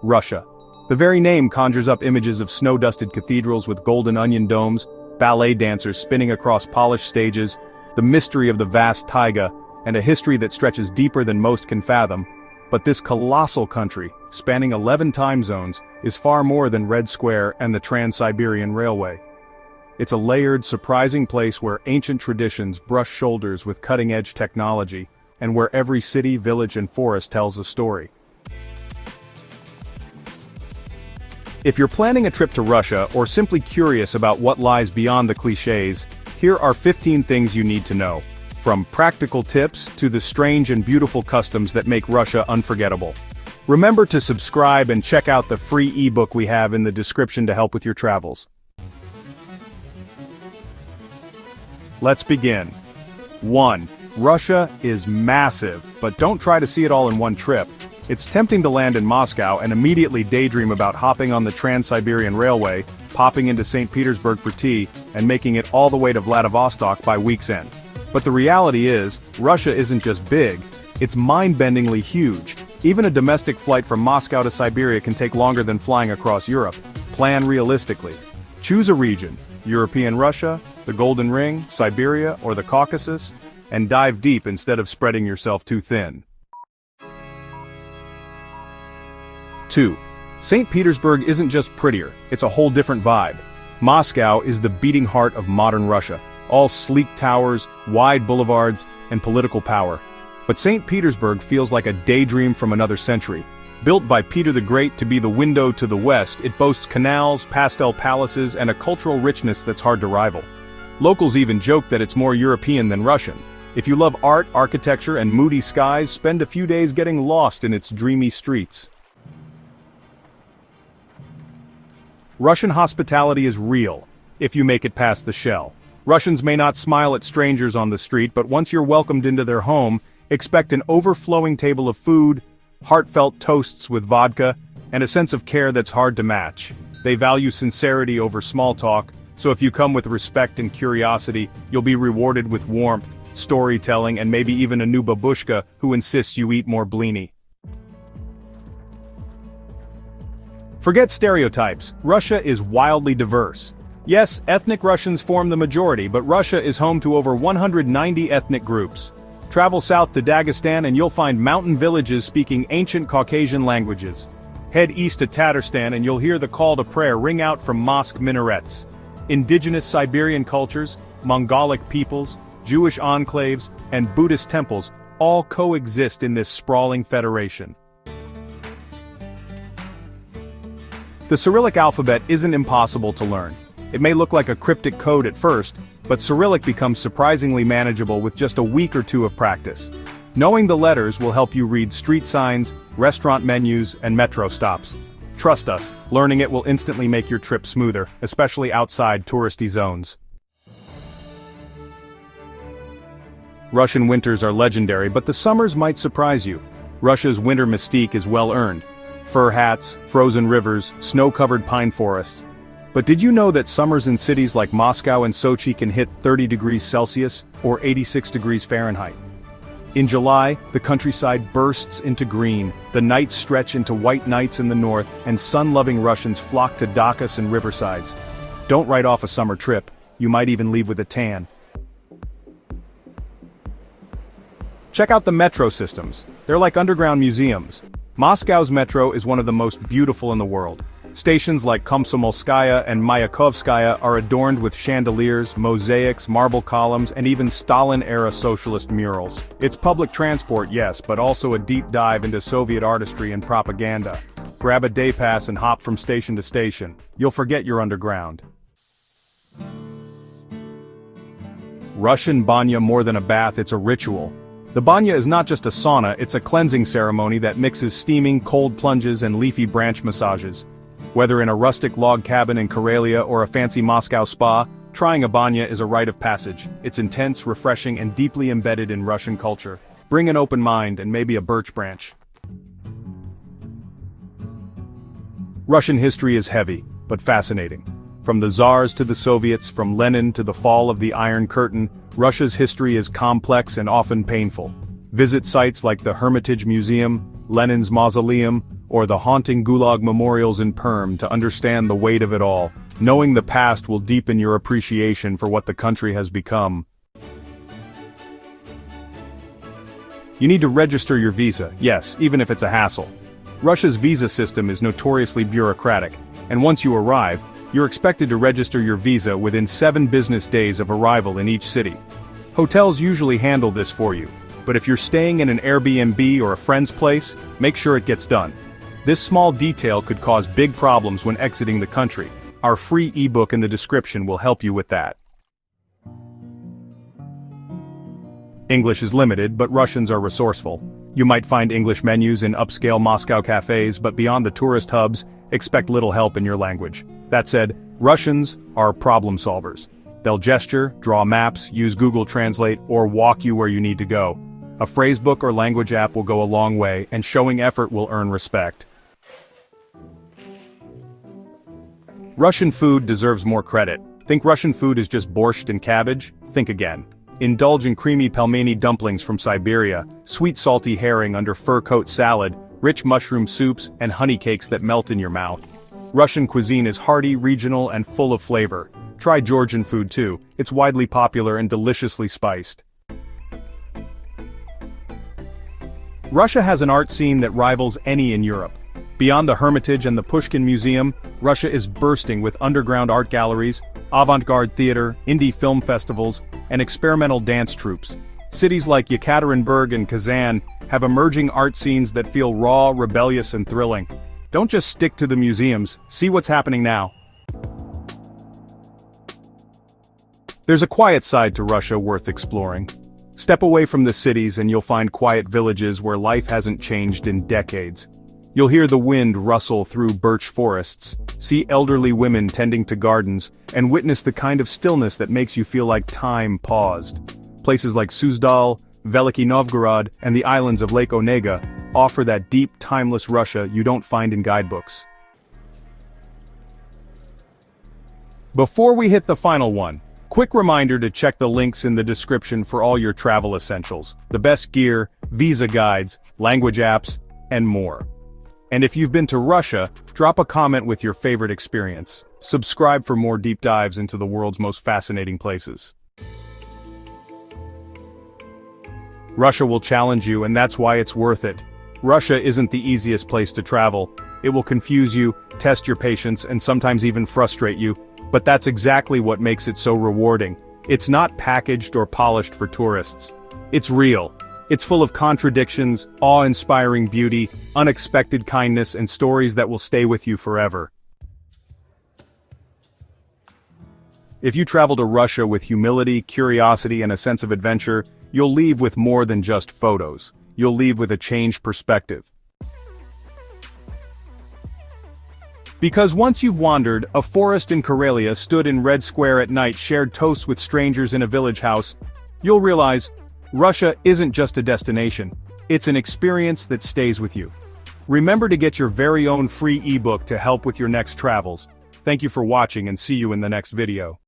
Russia. The very name conjures up images of snow-dusted cathedrals with golden onion domes, ballet dancers spinning across polished stages, the mystery of the vast taiga, and a history that stretches deeper than most can fathom. But this colossal country, spanning 11 time zones, is far more than Red Square and the Trans-Siberian Railway. It's a layered, surprising place where ancient traditions brush shoulders with cutting-edge technology, and where every city, village, and forest tells a story. If you're planning a trip to Russia or simply curious about what lies beyond the clichés, here are 15 things you need to know. From practical tips to the strange and beautiful customs that make Russia unforgettable. Remember to subscribe and check out the free ebook we have in the description to help with your travels. Let's begin. 1. Russia is massive, but don't try to see it all in one trip. It's tempting to land in Moscow and immediately daydream about hopping on the Trans-Siberian Railway, popping into St. Petersburg for tea, and making it all the way to Vladivostok by week's end. But the reality is, Russia isn't just big, it's mind-bendingly huge. Even a domestic flight from Moscow to Siberia can take longer than flying across Europe. Plan realistically. Choose a region, European Russia, the Golden Ring, Siberia, or the Caucasus, and dive deep instead of spreading yourself too thin. 2. St. Petersburg isn't just prettier, it's a whole different vibe. Moscow is the beating heart of modern Russia, all sleek towers, wide boulevards, and political power. But St. Petersburg feels like a daydream from another century. Built by Peter the Great to be the window to the west, it boasts canals, pastel palaces, and a cultural richness that's hard to rival. Locals even joke that it's more European than Russian. If you love art, architecture, and moody skies, spend a few days getting lost in its dreamy streets. Russian hospitality is real, if you make it past the shell. Russians may not smile at strangers on the street, but once you're welcomed into their home, expect an overflowing table of food, heartfelt toasts with vodka, and a sense of care that's hard to match. They value sincerity over small talk, so if you come with respect and curiosity, you'll be rewarded with warmth, storytelling, and maybe even a new babushka who insists you eat more blini. Forget stereotypes. Russia is wildly diverse. Yes, ethnic Russians form the majority, but Russia is home to over 190 ethnic groups. Travel south to Dagestan and you'll find mountain villages speaking ancient Caucasian languages. Head east to Tatarstan and you'll hear the call to prayer ring out from mosque minarets. Indigenous Siberian cultures, Mongolic peoples, Jewish enclaves, and Buddhist temples all coexist in this sprawling federation. The Cyrillic alphabet isn't impossible to learn. It may look like a cryptic code at first, but Cyrillic becomes surprisingly manageable with just a week or two of practice. Knowing the letters will help you read street signs, restaurant menus, and metro stops. Trust us, learning it will instantly make your trip smoother, especially outside touristy zones. Russian winters are legendary, but the summers might surprise you. Russia's winter mystique is well earned. Fur hats, frozen rivers, snow-covered pine forests. But did you know that summers in cities like Moscow and Sochi can hit 30 degrees Celsius, or 86 degrees Fahrenheit? In July, the countryside bursts into green, the nights stretch into white nights in the north, and sun-loving Russians flock to Dakas and riversides. Don't write off a summer trip, you might even leave with a tan. Check out the metro systems. They're like underground museums. Moscow's metro is one of the most beautiful in the world. Stations like Komsomolskaya and Mayakovskaya are adorned with chandeliers, mosaics, marble columns, and even Stalin-era socialist murals. It's public transport, yes, but also a deep dive into Soviet artistry and propaganda. Grab a day pass and hop from station to station. You'll forget you're underground. Russian banya more than a bath, it's a ritual. The banya is not just a sauna, it's a cleansing ceremony that mixes steaming, cold plunges, and leafy branch massages. Whether in a rustic log cabin in Karelia or a fancy Moscow spa, trying a banya is a rite of passage. It's intense, refreshing, and deeply embedded in Russian culture. Bring an open mind and maybe a birch branch. Russian history is heavy, but fascinating. From the Tsars to the Soviets, from Lenin to the fall of the Iron Curtain, Russia's history is complex and often painful. Visit sites like the Hermitage Museum, Lenin's Mausoleum, or the haunting Gulag memorials in Perm to understand the weight of it all. Knowing the past will deepen your appreciation for what the country has become. You need to register your visa, yes, even if it's a hassle. Russia's visa system is notoriously bureaucratic, and once you arrive, you're expected to register your visa within 7 business days of arrival in each city. Hotels usually handle this for you, but if you're staying in an Airbnb or a friend's place, make sure it gets done. This small detail could cause big problems when exiting the country. Our free ebook in the description will help you with that. English is limited, but Russians are resourceful. You might find English menus in upscale Moscow cafes, but beyond the tourist hubs, expect little help in your language. That said, Russians are problem solvers. They'll gesture, draw maps, use Google Translate, or walk you where you need to go. A phrasebook or language app will go a long way, and showing effort will earn respect. Russian food deserves more credit. Think Russian food is just borscht and cabbage? Think again. Indulge in creamy pelmeni dumplings from Siberia, sweet salty herring under fur coat salad, rich mushroom soups, and honey cakes that melt in your mouth. Russian cuisine is hearty, regional, and full of flavor. Try Georgian food too. It's widely popular and deliciously spiced. Russia has an art scene that rivals any in Europe. Beyond the Hermitage and the Pushkin Museum, Russia is bursting with underground art galleries, avant-garde theater, indie film festivals, and experimental dance troupes. Cities like Yekaterinburg and Kazan have emerging art scenes that feel raw, rebellious, and thrilling. Don't just stick to the museums, see what's happening now. There's a quiet side to Russia worth exploring. Step away from the cities and you'll find quiet villages where life hasn't changed in decades. You'll hear the wind rustle through birch forests, see elderly women tending to gardens, and witness the kind of stillness that makes you feel like time paused. Places like Suzdal, Veliki Novgorod, and the islands of Lake Onega offer that deep, timeless Russia you don't find in guidebooks. Before we hit the final one, quick reminder to check the links in the description for all your travel essentials, the best gear, visa guides, language apps, and more. And if you've been to Russia, drop a comment with your favorite experience. Subscribe for more deep dives into the world's most fascinating places. Russia will challenge you, and that's why it's worth it. Russia isn't the easiest place to travel. It will confuse you, test your patience, and sometimes even frustrate you, but that's exactly what makes it so rewarding. It's not packaged or polished for tourists. It's real. It's full of contradictions, awe-inspiring beauty, unexpected kindness, and stories that will stay with you forever. If you travel to Russia with humility, curiosity, and a sense of adventure, you'll leave with more than just photos. You'll leave with a changed perspective. Because once you've wandered, a forest in Karelia stood in Red Square at night, shared toasts with strangers in a village house, you'll realize, Russia isn't just a destination, it's an experience that stays with you. Remember to get your very own free ebook to help with your next travels. Thank you for watching and see you in the next video.